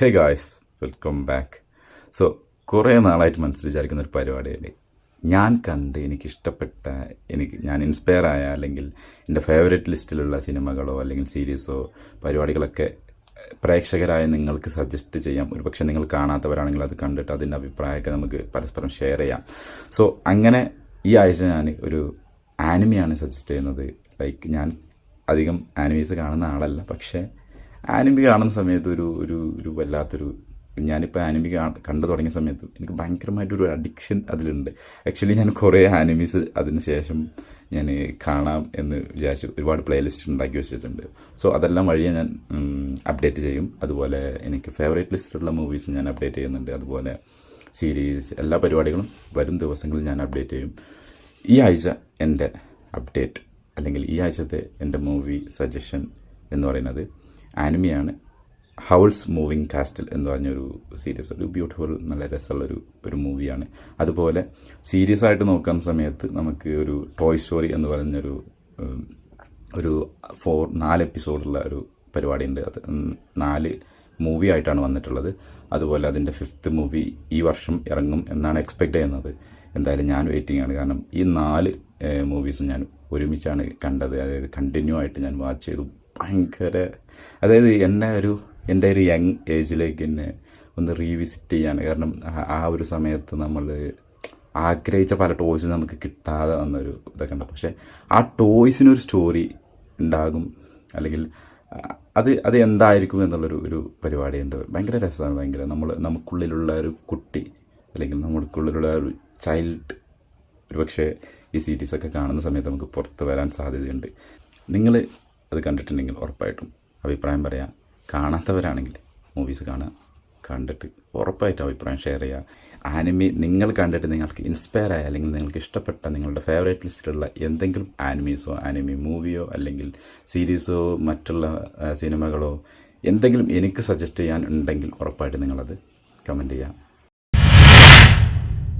Hey guys, welcome back. So കുറേ നാളായിട്ട് മനസ്സിൽ വിചാരിക്കുന്ന ഒരു പരിപാടിയല്ലേ, ഞാൻ കണ്ട് എനിക്കിഷ്ടപ്പെട്ട, ഞാൻ ഇൻസ്പയർ ആയ അല്ലെങ്കിൽ എൻ്റെ ഫേവറേറ്റ് ലിസ്റ്റിലുള്ള സിനിമകളോ അല്ലെങ്കിൽ സീരീസോ പരിപാടികളൊക്കെ പ്രേക്ഷകരായ നിങ്ങൾക്ക് സജസ്റ്റ് ചെയ്യാം. ഒരു പക്ഷേ നിങ്ങൾ കാണാത്തവരാണെങ്കിൽ അത് കണ്ടിട്ട് അതിൻ്റെ അഭിപ്രായമൊക്കെ നമുക്ക് പരസ്പരം ഷെയർ ചെയ്യാം. സോ അങ്ങനെ ഈ ആഴ്ച ഞാൻ ഒരു ആനിമിയാണ് സജസ്റ്റ് ചെയ്യുന്നത്. ലൈക്ക് ഞാൻ അധികം ആനിമീസ് കാണുന്ന ആളല്ല, പക്ഷേ ആനിമി കാണുന്ന സമയത്ത് ഒരു വല്ലാത്തൊരു, ഞാനിപ്പോൾ ആനിമി കണ്ടു തുടങ്ങിയ സമയത്ത് എനിക്ക് ഭയങ്കരമായിട്ടൊരു അഡിക്ഷൻ അതിലുണ്ട്. ആക്ച്വലി ഞാൻ കുറേ ആനിമീസ് അതിന് ശേഷം ഞാൻ കാണാം എന്ന് വിചാരിച്ചു ഒരുപാട് പ്ലേലിസ്റ്റ് ഉണ്ടാക്കി വെച്ചിട്ടുണ്ട്. സോ അതെല്ലാം വഴിയെ ഞാൻ അപ്ഡേറ്റ് ചെയ്യും. അതുപോലെ എനിക്ക് ഫേവറേറ്റ് ലിസ്റ്റിലുള്ള മൂവീസ് ഞാൻ അപ്ഡേറ്റ് ചെയ്യുന്നുണ്ട്. അതുപോലെ സീരീസ്, എല്ലാ പരിപാടികളും വരും ദിവസങ്ങളിൽ ഞാൻ അപ്ഡേറ്റ് ചെയ്യും. ഈ ആഴ്ച എൻ്റെ അപ്ഡേറ്റ് അല്ലെങ്കിൽ ഈ ആഴ്ചത്തെ എൻ്റെ മൂവി സജഷൻ എന്ന് പറയുന്നത് ആനിമിയാണ്. ഹൗൾസ് മൂവിങ് കാസ്റ്റിൽ എന്ന് പറഞ്ഞൊരു സീരീസ്, ഒരു ബ്യൂട്ടിഫുൾ, നല്ല രസമുള്ളൊരു മൂവിയാണ്. അതുപോലെ സീരിയസ് ആയിട്ട് നോക്കുന്ന സമയത്ത് നമുക്ക് ഒരു ടോയ് സ്റ്റോറി എന്ന് പറഞ്ഞൊരു 4 എപ്പിസോഡുള്ള ഒരു പരിപാടിയുണ്ട്. അത് 4 മൂവി ആയിട്ടാണ് വന്നിട്ടുള്ളത്. അതുപോലെ അതിൻ്റെ 5th മൂവി ഈ വർഷം ഇറങ്ങും എന്നാണ് എക്സ്പെക്റ്റ് ചെയ്യുന്നത്. എന്തായാലും ഞാൻ വെയിറ്റിംഗ് ആണ്. കാരണം ഈ 4 മൂവീസും ഞാൻ ഒരുമിച്ചാണ് കണ്ടത്. അതായത് കണ്ടിന്യൂ ആയിട്ട് ഞാൻ വാച്ച് ചെയ്തു. ഭയങ്കര, അതായത് എൻ്റെ ഒരു യങ് ഏജിലേക്ക് എന്നെ ഒന്ന് റീവിസിറ്റ് ചെയ്യാണ്. കാരണം ആ ഒരു സമയത്ത് നമ്മൾ ആഗ്രഹിച്ച പല ടോയ്സും നമുക്ക് കിട്ടാതെ വന്നൊരു ഇതൊക്കെ ഉണ്ട്. പക്ഷേ ആ ടോയ്സിനൊരു സ്റ്റോറി ഉണ്ടാകും, അല്ലെങ്കിൽ അത് എന്തായിരിക്കും എന്നുള്ളൊരു പരിപാടിയുണ്ട്. ഭയങ്കര രസമാണ്. നമുക്കുള്ളിലുള്ള ഒരു കുട്ടി അല്ലെങ്കിൽ നമുക്കുള്ളിലുള്ള ഒരു ചൈൽഡ് ഒരുപക്ഷെ ഈ സീരീസൊക്കെ കാണുന്ന സമയത്ത് നമുക്ക് പുറത്ത് വരാൻ സാധ്യതയുണ്ട്. നിങ്ങൾ അത് കണ്ടിട്ടുണ്ടെങ്കിൽ ഉറപ്പായിട്ടും അഭിപ്രായം പറയാം. കാണാത്തവരാണെങ്കിൽ മൂവീസ് കാണുക, കണ്ടിട്ട് ഉറപ്പായിട്ടും അഭിപ്രായം ഷെയർ ചെയ്യുക. ആനിമി നിങ്ങൾ കണ്ടിട്ട് നിങ്ങൾക്ക് ഇൻസ്പയർ ആയ അല്ലെങ്കിൽ നിങ്ങൾക്ക് ഇഷ്ടപ്പെട്ട നിങ്ങളുടെ ഫേവറേറ്റ് ലിസ്റ്റിലുള്ള എന്തെങ്കിലും ആനിമീസോ ആനിമി മൂവിയോ അല്ലെങ്കിൽ സീരീസോ മറ്റുള്ള സിനിമകളോ എന്തെങ്കിലും എനിക്ക് സജസ്റ്റ് ചെയ്യാൻ ഉണ്ടെങ്കിൽ ഉറപ്പായിട്ട് നിങ്ങളത് കമൻറ്റ് ചെയ്യുക.